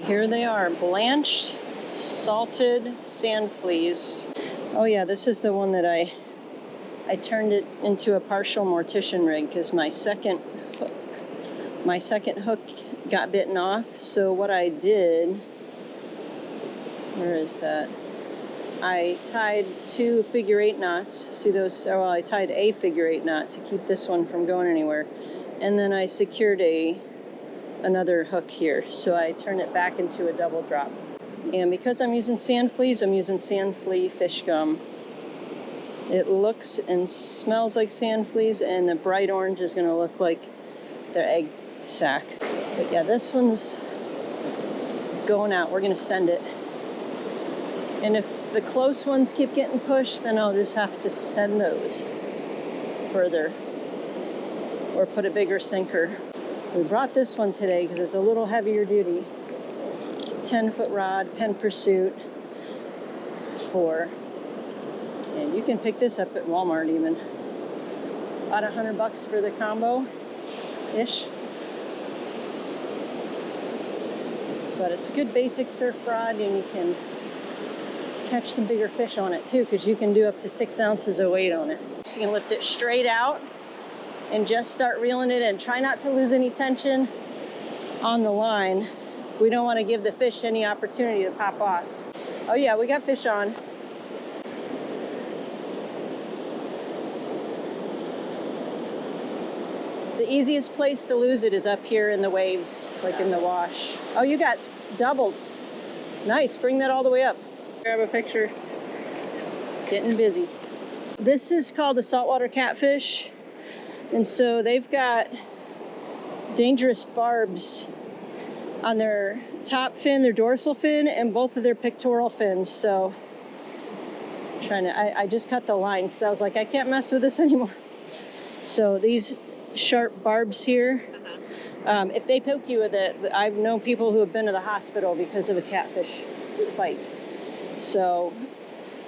Here they are, blanched, salted sand fleas. Oh yeah, this is the one that I turned it into a partial mortician rig because my second hook got bitten off. So what I did, where is that? I tied 2 figure-8 knots. See those? Oh, well, I tied a figure-8 knot to keep this one from going anywhere. And then I secured another hook here. So I turn it back into a double drop. And because I'm using sand fleas, I'm using sand flea fish gum. It looks and smells like sand fleas, and the bright orange is going to look like their egg sac. But yeah, this one's going out. We're going to send it. And if the close ones keep getting pushed, then I'll just have to send those further or put a bigger sinker. We brought this one today because it's a little heavier duty. It's a 10-foot rod, Penn Pursuit 4. And you can pick this up at Walmart even. About $100 for the combo-ish. But it's a good basic surf rod, and you can catch some bigger fish on it too, because you can do up to 6 ounces of weight on it. So you can lift it straight out and just start reeling it in. Try not to lose any tension on the line. We don't want to give the fish any opportunity to pop off. Oh yeah, we got fish on. It's the easiest place to lose it is up here in the waves, like in the wash. Oh, you got doubles. Nice, bring that all the way up. Grab a picture. Getting busy. This is called a saltwater catfish. And so they've got dangerous barbs on their top fin, their dorsal fin, and both of their pectoral fins. So I just cut the line because I was like, I can't mess with this anymore. So these sharp barbs here, if they poke you with it, I've known people who have been to the hospital because of a catfish spike. So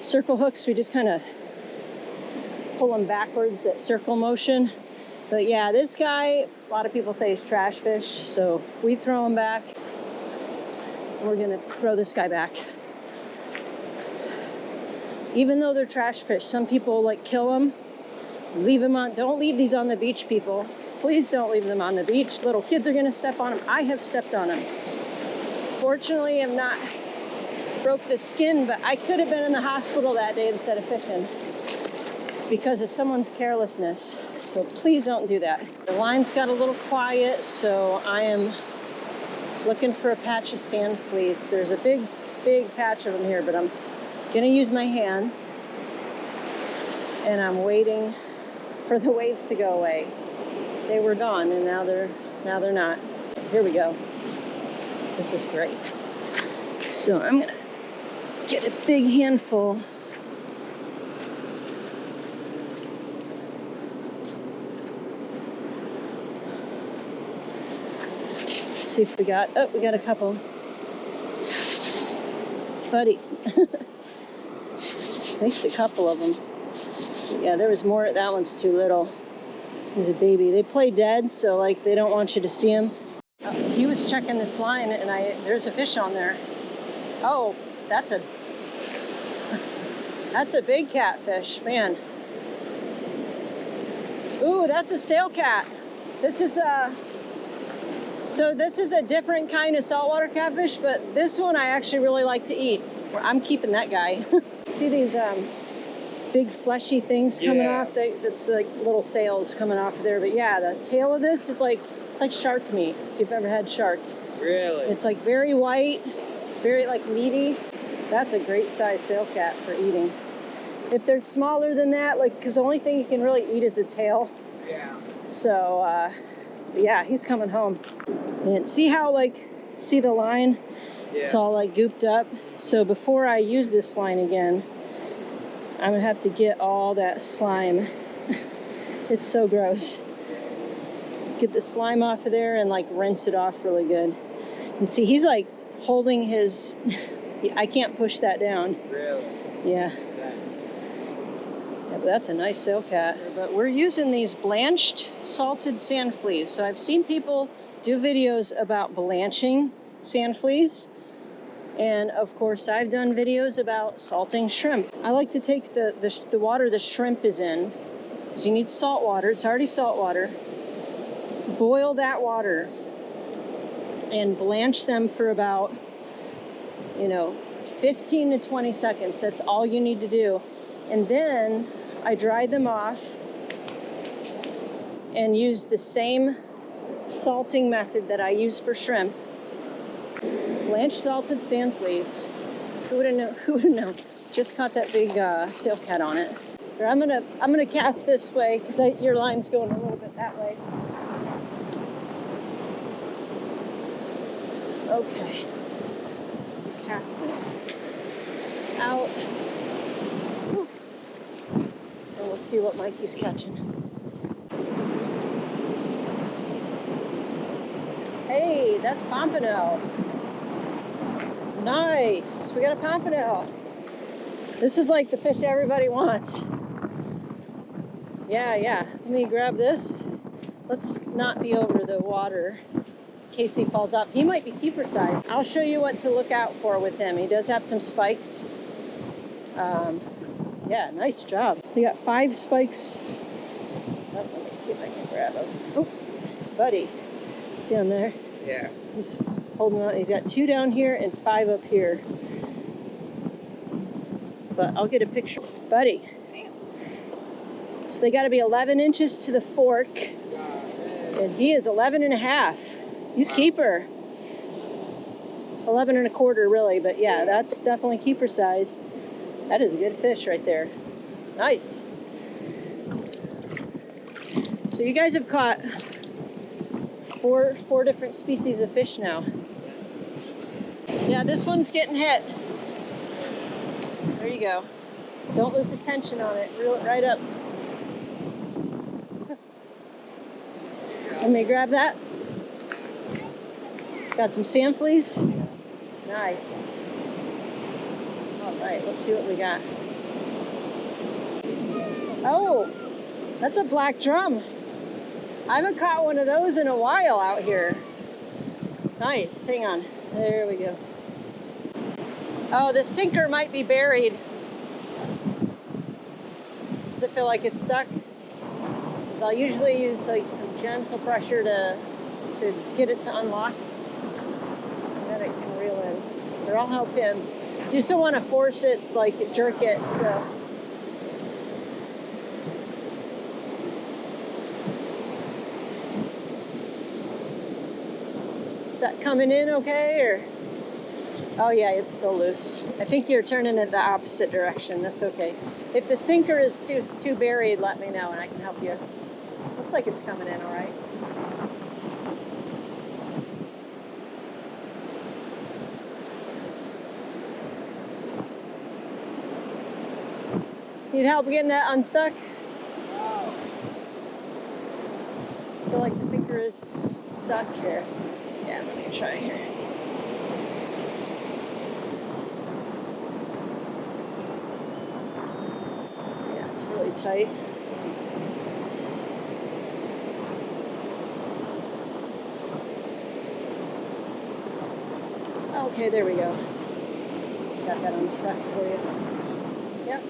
circle hooks, we just kind of pull them backwards, that circle motion. But yeah, this guy, a lot of people say is trash fish, so we throw him back. We're gonna throw this guy back. Even though they're trash fish, some people like kill them, leave them on. Don't leave these on the beach, people. Please don't leave them on the beach. Little kids are gonna step on them. I have stepped on them. Fortunately, I'm not broke the skin, but I could have been in the hospital that day instead of fishing because of someone's carelessness. So please don't do that. The line's got a little quiet, so I am looking for a patch of sand fleas. There's a big patch of them here, but I'm gonna use my hands, and I'm waiting for the waves to go away. They were gone, and now they're not. Here we go. This is great. So I'm gonna get a big handful. See if we got a couple. Buddy. At least a couple of them. Yeah, there was more. That one's too little. He's a baby. They play dead, so like they don't want you to see him. He was checking this line, and there's a fish on there. Oh, that's a big catfish, man. Ooh, that's a sail cat. This is a different kind of saltwater catfish, but this one I actually really like to eat. I'm keeping that guy. See these big fleshy things coming off? That's like little sails coming off of there. But yeah, the tail of this is like, it's like shark meat, if you've ever had shark. Really? It's like very white, very like meaty. That's a great size sail cat for eating. If they're smaller than that, like, because the only thing you can really eat is the tail. Yeah. So, yeah, he's coming home. And see how, see the line? Yeah. It's all like gooped up. So before I use this line again, I'm gonna have to get all that slime. It's so gross. Get the slime off of there and like rinse it off really good. And see, he's like holding his, I can't push that down. Really? Yeah. But that's a nice sail cat. But we're using these blanched salted sand fleas. So I've seen people do videos about blanching sand fleas. And of course, I've done videos about salting shrimp. I like to take the water the shrimp is in. So you need salt water. It's already salt water. Boil that water and blanch them for about, 15 to 20 seconds. That's all you need to do. And then I dried them off and used the same salting method that I use for shrimp. Blanched salted sand fleas. Who would have known? Who would have known? Just caught that big sail cat on it. Here, I'm gonna cast this way because your line's going a little bit that way. Okay. Cast this out. Whew. And we'll see what Mikey's catching. Hey, that's pompano. Nice. We got a pompano. This is like the fish everybody wants. Yeah. Let me grab this. Let's not be over the water in case he falls off. He might be keeper size. I'll show you what to look out for with him. He does have some spikes. Yeah, nice job. We got 5 spikes. Oh, let me see if I can grab him. Oh, buddy. See him there? Yeah. He's holding on. He's got 2 down here and 5 up here. But I'll get a picture. Buddy. So they got to be 11 inches to the fork. And he is 11 and a half. He's keeper. 11 and a quarter really, but yeah, that's definitely keeper size. That is a good fish right there. Nice. So you guys have caught four different species of fish now. Yeah, this one's getting hit. There you go. Don't lose the tension on it. Reel it right up. Let me grab that. Got some sand fleas. Nice. All right, let's see what we got. Oh, that's a black drum. I haven't caught one of those in a while out here. Nice, hang on. There we go. Oh, the sinker might be buried. Does it feel like it's stuck? Because I'll usually use like some gentle pressure to get it to unlock. And then it can reel in. Or I'll help him. You just don't want to force it, like jerk it, so. Is that coming in okay, or? Oh yeah, it's still loose. I think you're turning it the opposite direction. That's okay. If the sinker is too buried, let me know and I can help you. Looks like it's coming in all right. Need help getting that unstuck? Oh. I feel like the sinker is stuck here. Yeah, let me try here. Yeah, it's really tight. Okay, there we go. Got that unstuck for you. Yep.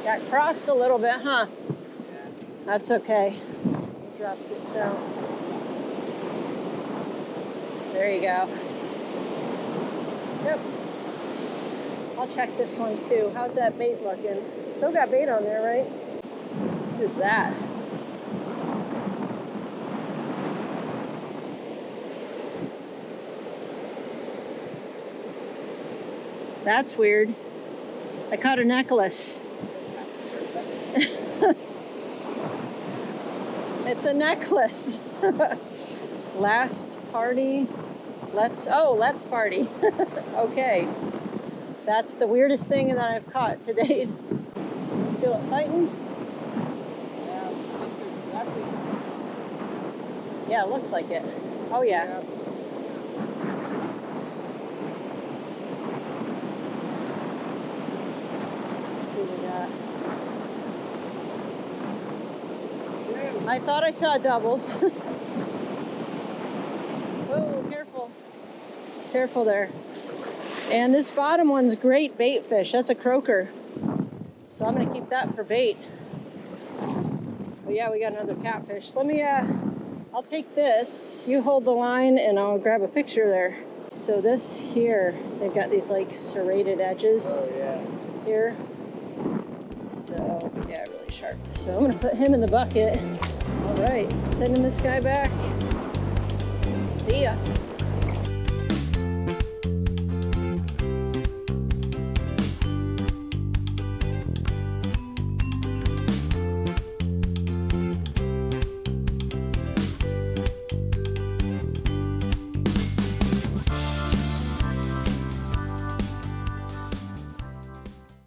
Got crossed a little bit, huh? Yeah. That's okay. Drop this down. There you go. Yep. I'll check this one too. How's that bait looking? Still got bait on there, right? What is that? That's weird. I caught a necklace. It's a necklace. Last party. Let's party. Okay. That's the weirdest thing that I've caught to date. Feel it fighting? Yeah, it looks like it. Oh yeah. Let's see what we got. I thought I saw doubles. Whoa, careful. Careful there. And this bottom one's great bait fish. That's a croaker. So I'm gonna keep that for bait. But yeah, we got another catfish. Let me, I'll take this. You hold the line and I'll grab a picture there. So this here, they've got these like serrated edges. Oh, yeah. Here. So yeah, really sharp. So I'm gonna put him in the bucket. All right, sending this guy back. See ya.